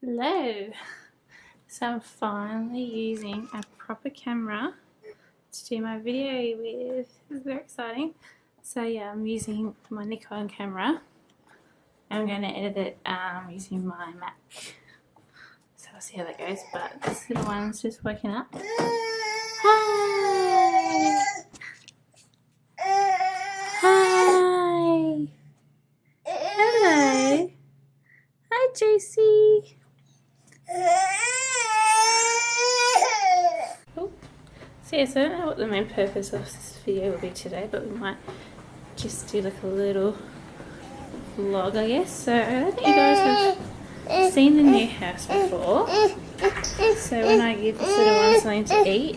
Hello. So I'm finally using a proper camera to do my video with. It's very exciting. So yeah, I'm using my Nikon camera. I'm going to edit it using my Mac. So I'll see how that goes. But this little one's just waking up. Hi. Hi. Hello. Hi, JC. Oh. So yes, I don't know what the main purpose of this video will be today, but we might just do like a little vlog, I guess. So I don't think you guys have seen the new house before. So when I give this little one something to eat,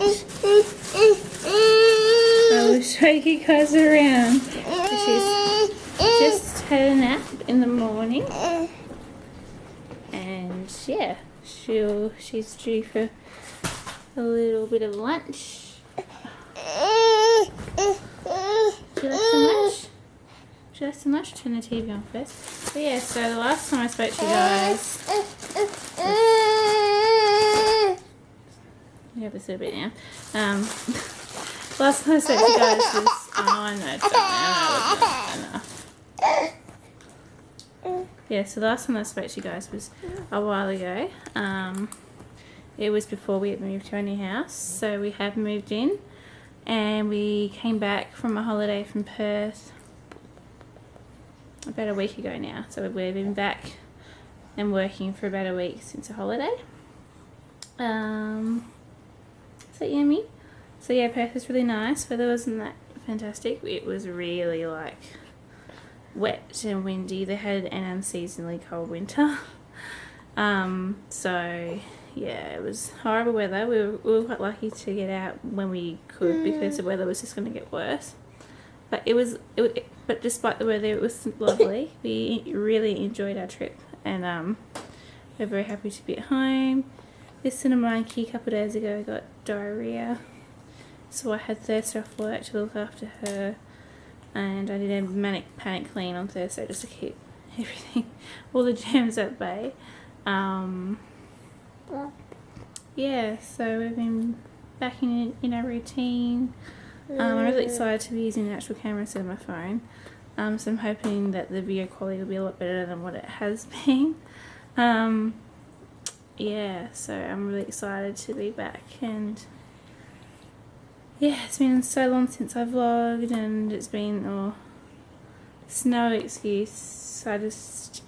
I will show you guys around. She's just had a nap in the morning, and yeah, she's due for a little bit of lunch. Do you like some lunch? Would you like some lunch? Turn the TV on first. But yeah, so the last time I spoke to you guys, we have this a little bit now. Last time I spoke to you guys was, I know. Yeah, so the last time I spoke to you guys was a while ago. It was before we had moved to our new house, so we have moved in, and we came back from a holiday from Perth about a week ago now. So we've been back and working for about a week since a holiday. So yummy. So yeah, Perth was really nice. Weather wasn't that fantastic. It was really like wet and windy. They had an unseasonably cold winter. So yeah, it was horrible weather. We were quite lucky to get out when we could because the weather was just going to get worse. But but despite the weather, it was lovely. We really enjoyed our trip, and we're very happy to be at home. This little monkey a couple of days ago got diarrhea, so I had Thursday off work to look after her, and I did a manic panic clean on Thursday just to keep everything, all the germs at bay. Yeah, so we've been back in our routine. I'm really excited to be using an actual camera instead of my phone. So I'm hoping that the video quality will be a lot better than what it has been. Yeah, so I'm really excited to be back, and yeah, it's been so long since I vlogged, and it's been it's no excuse. I just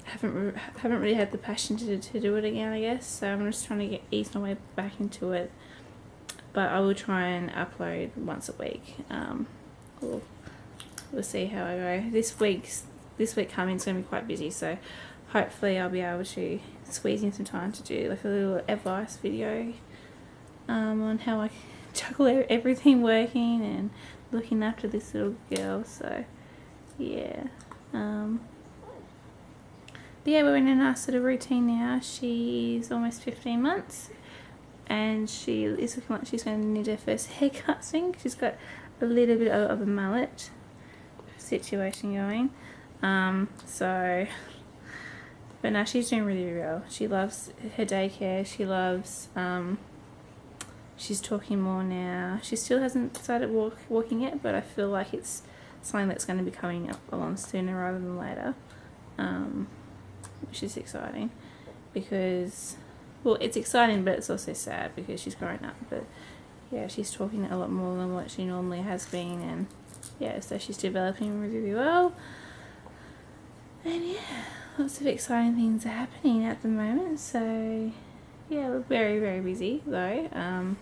haven't really had the passion to do it again, I guess. So I'm just trying to ease my way back into it. But I will try and upload once a week. We'll see how I go. This week coming is going to be quite busy, so hopefully I'll be able to squeeze in some time to do like a little advice video on how I juggle everything working and looking after this little girl. So yeah. But yeah, we're in a nice sort of routine now. She's almost 15 months. And she is looking like she's going to need her first haircut soon. She's got a little bit of a mullet situation going. But now she's doing really, really well. She loves her daycare. She loves, she's talking more now. She still hasn't started walking yet, but I feel like it's something that's going to be coming up along sooner rather than later, which is exciting because... Well, it's exciting, but it's also sad because she's grown up. But yeah, she's talking a lot more than what she normally has been, and yeah, so she's developing really, really well. And yeah, lots of exciting things are happening at the moment. So yeah, we're very, very busy though.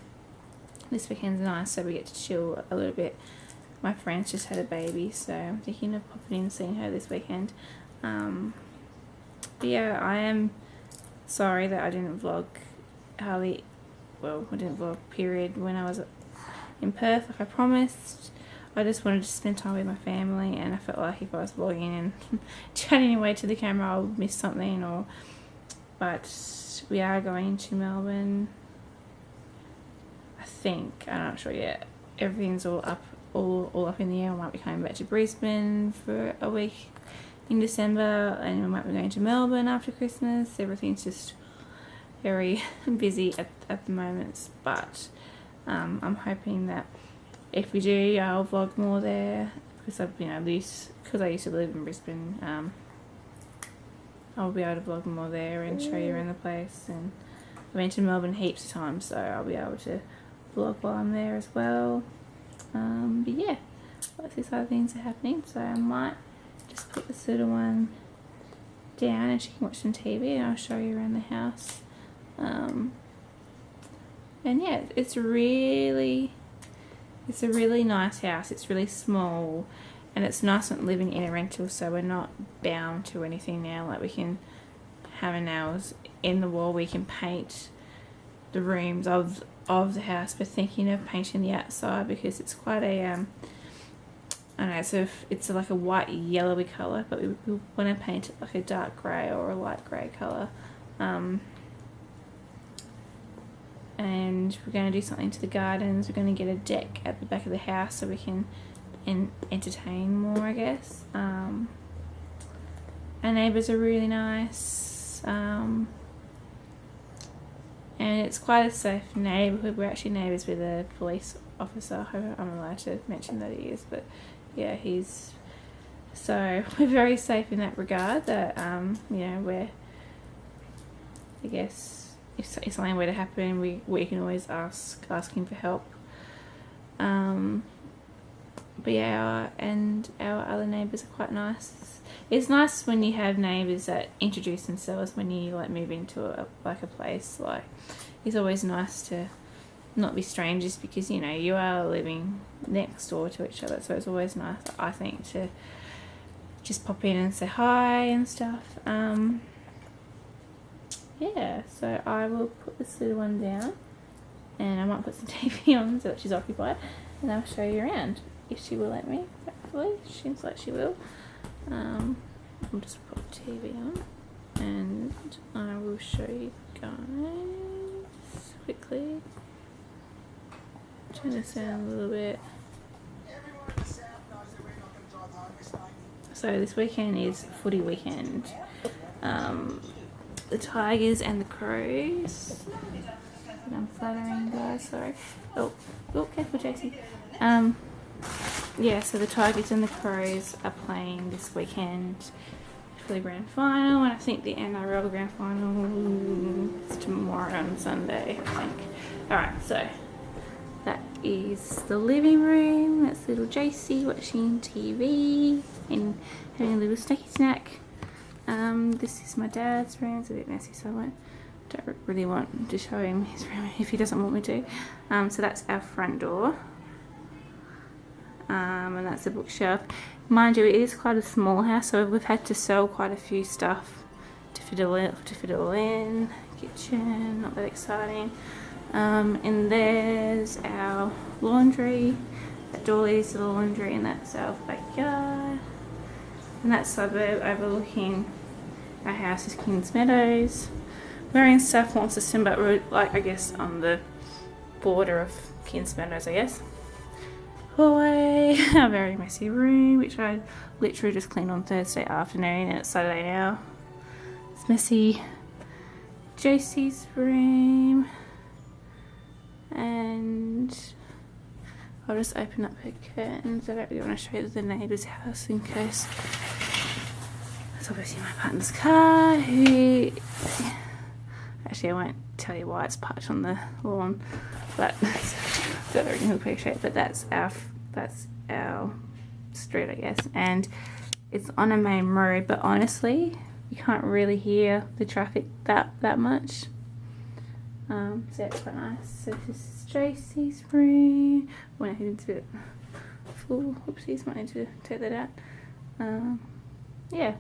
This weekend's nice, so we get to chill a little bit. My friend's just had a baby, so I'm thinking of popping in and seeing her this weekend. But yeah, I am sorry that I didn't vlog I didn't vlog period when I was in Perth like I promised. I just wanted to spend time with my family, and I felt like if I was vlogging and chatting away to the camera I would miss something. But we are going to Melbourne, I think. I'm not sure yet. Everything's all up in the air. I might be coming back to Brisbane for a week in December, and we might be going to Melbourne after Christmas. Everything's just very busy at the moment, but I'm hoping that if we do, I'll vlog more there, because because I used to live in Brisbane. I'll be able to vlog more there and show you around the place, and I've been to Melbourne heaps of times, so I'll be able to vlog while I'm there as well. But yeah, lots of these other things are happening, so I might just put this little one down and she can watch some TV, and I'll show you around the house. And yeah, it's a really nice house. It's really small, and it's nice not living in a rental, so we're not bound to anything now. Like, we can have our nails in the wall, we can paint the rooms of the house. We're thinking of painting the outside because it's quite a I don't know, so it's like a white yellowy colour, but we want to paint it like a dark grey or a light grey colour. And we're going to do something to the gardens. We're going to get a deck at the back of the house so we can entertain more, I guess. Our neighbours are really nice, and it's quite a safe neighbourhood. We're actually neighbours with a police officer. I'm allowed to mention that he is, but yeah, so we're very safe in that regard, that we're, I guess, if something were to happen, we can always ask him for help. But yeah, and our other neighbours are quite nice. It's nice when you have neighbours that introduce themselves when you move into a place. Like, it's always nice to not be strangers, because you are living next door to each other, so it's always nice, I think, to just pop in and say hi and stuff. Yeah, so I will put this little one down, and I might put some TV on so that she's occupied, and I'll show you around if she will let me. Hopefully, seems like she will. I'll just put TV on, and I will show you guys quickly. Turn this down a little bit. So this weekend is footy weekend. The Tigers and the Crows. And I'm fluttering, guys, sorry. Oh, careful, JC. Yeah, so the Tigers and the Crows are playing this weekend for the grand final, and I think the NRL grand final is tomorrow on Sunday, I think. Alright, so that is the living room. That's little JC watching TV and having a little snacky snack. This is my dad's room. It's a bit messy, so I don't really want to show him his room if he doesn't want me to. So that's our front door. And that's the bookshelf. Mind you, it is quite a small house, so we've had to sell quite a few stuff to fit it all in. Kitchen, not that exciting. And there's our laundry. That door leads to the laundry, and that's our backyard. And that suburb overlooking our house is Kings Meadows. We're in South Launceston, but we're I guess on the border of Kings Meadows, I guess. Hallway, a very messy room, which I literally just cleaned on Thursday afternoon, and it's Saturday now. It's messy. JC's room, and I'll just open up her curtains. I don't really want to show you the neighbour's house in case. That's obviously my partner's car, who... Actually, I won't tell you why it's parked on the lawn, but I don't really appreciate it. But that's our street, I guess, and it's on a main road, but honestly, you can't really hear the traffic that much. So it's quite nice. So this is Tracy's room. When I hit into it full, oopsies, might need to take that out. Yeah,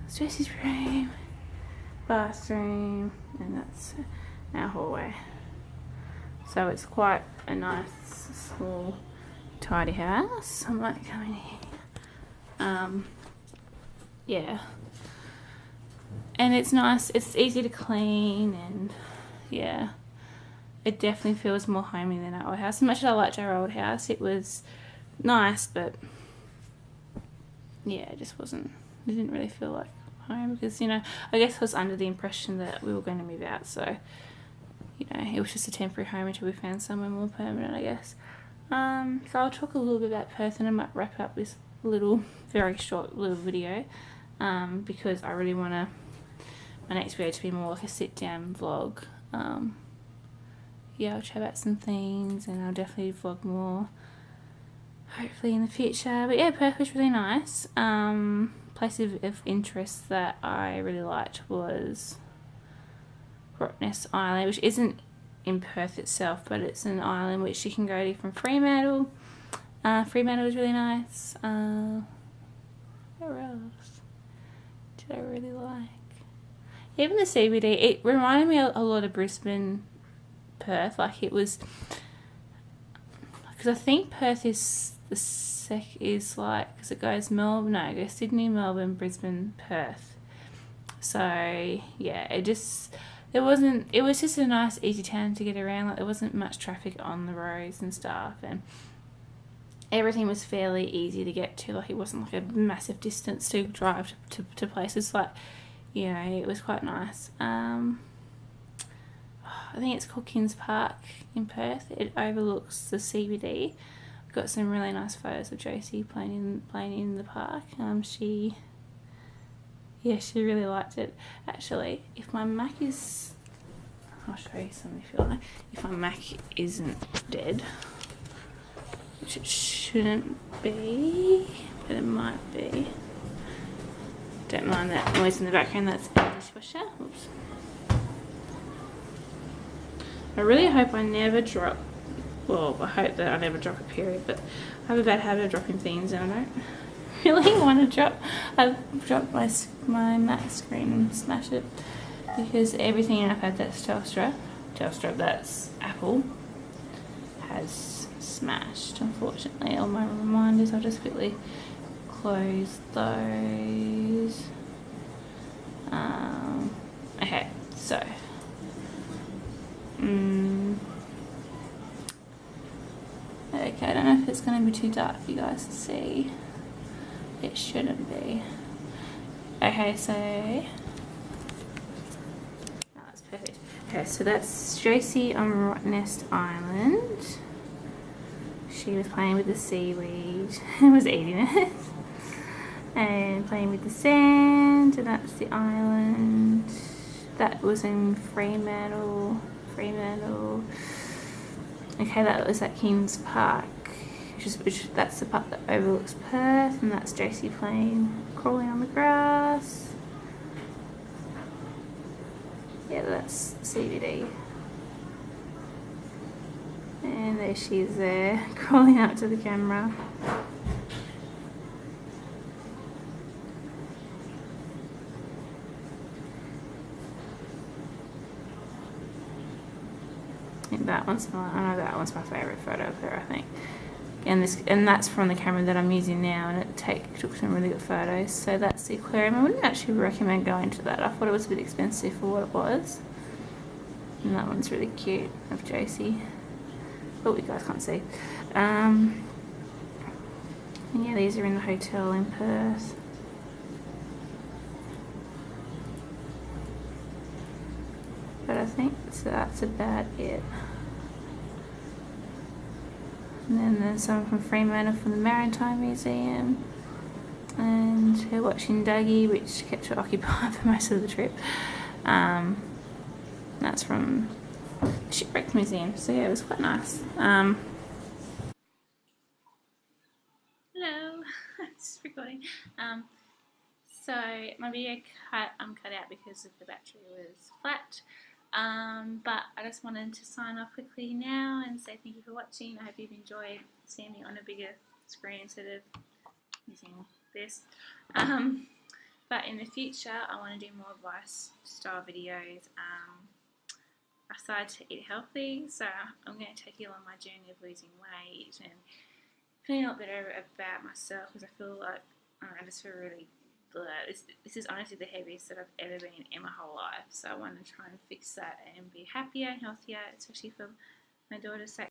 it's Tracy's room, bathroom, and that's our hallway. So it's quite a nice, small, tidy house. I might come in here. Yeah, and it's nice. It's easy to clean, and yeah, it definitely feels more homey than our old house. As much as I liked our old house, it was nice, but yeah, it just wasn't It didn't really feel like home because, you know, I guess I was under the impression that we were going to move out, so, you know, it was just a temporary home until we found somewhere more permanent, I guess. So I'll talk a little bit about Perth, and I might wrap up this little, very short little video, because I really want my next video to be more like a sit-down vlog. Yeah, I'll chat about some things, and I'll definitely vlog more, hopefully in the future. But yeah, Perth was really nice. Place of interest that I really liked was Rottnest Island, which isn't in Perth itself, but it's an island which you can go to from Fremantle. Fremantle was really nice. Where else did I really like? Even the CBD, it reminded me a lot of Brisbane, Perth. Like it was, because I think Perth is is like, because it goes Melbourne, no, it goes Sydney, Melbourne, Brisbane, Perth. So yeah, it was just a nice easy town to get around. Like there wasn't much traffic on the roads and stuff, and everything was fairly easy to get to. Like it wasn't like a massive distance to drive to places. Like, you know, it was quite nice. I think it's called Kings Park in Perth. It overlooks the CBD. Got some really nice photos of Josie playing in the park. She really liked it. Actually, if my Mac is, I'll show you something if you like. If my Mac isn't dead, which it shouldn't be, but it might be. Don't mind that noise in the background. That's the dishwasher. Oops. I really hope I never drop. Well, I hope that I never drop a period, but I have a bad habit of dropping things, and I don't really want to drop. I've dropped my Mac screen and smashed it because everything in iPad that's Telstra, that's Apple, has smashed. Unfortunately, all my reminders. I'll just quickly close those. Okay, so. Okay, I don't know if it's going to be too dark for you guys to see. It shouldn't be. Okay, so that's perfect. Okay, so that's Josie on Rottnest Island. She was playing with the seaweed and was eating it. And playing with the sand, and that's the island. That was in Fremantle. Okay, that was at Kings Park, which that's the part that overlooks Perth, and that's Josie crawling on the grass. Yeah, that's CBD. And there she is there, crawling out to the camera. That one's that one's my favourite photo of her, I think. And that's from the camera that I'm using now, and it took some really good photos. So that's the aquarium. I wouldn't actually recommend going to that. I thought it was a bit expensive for what it was. And that one's really cute of Josie. Oh, you guys can't see. And yeah, these are in the hotel in Perth. But I think that's about it. And then there's some from Fremantle from the Maritime Museum. And her watching Dougie, which kept her occupied for most of the trip. That's from the Shipwreck Museum. So yeah, it was quite nice. Hello. Just recording. So my video cut out because the battery was flat. But I just wanted to sign off quickly now and say thank you for watching. I hope you've enjoyed seeing me on a bigger screen instead of using this. But in the future, I want to do more advice-style videos. I started to eat healthy, so I'm going to take you along my journey of losing weight and feeling a lot better about myself, because I feel like I just feel really blurred. This is honestly the heaviest that I've ever been in my whole life, so I want to try and fix that and be happier and healthier, especially for my daughter's sake.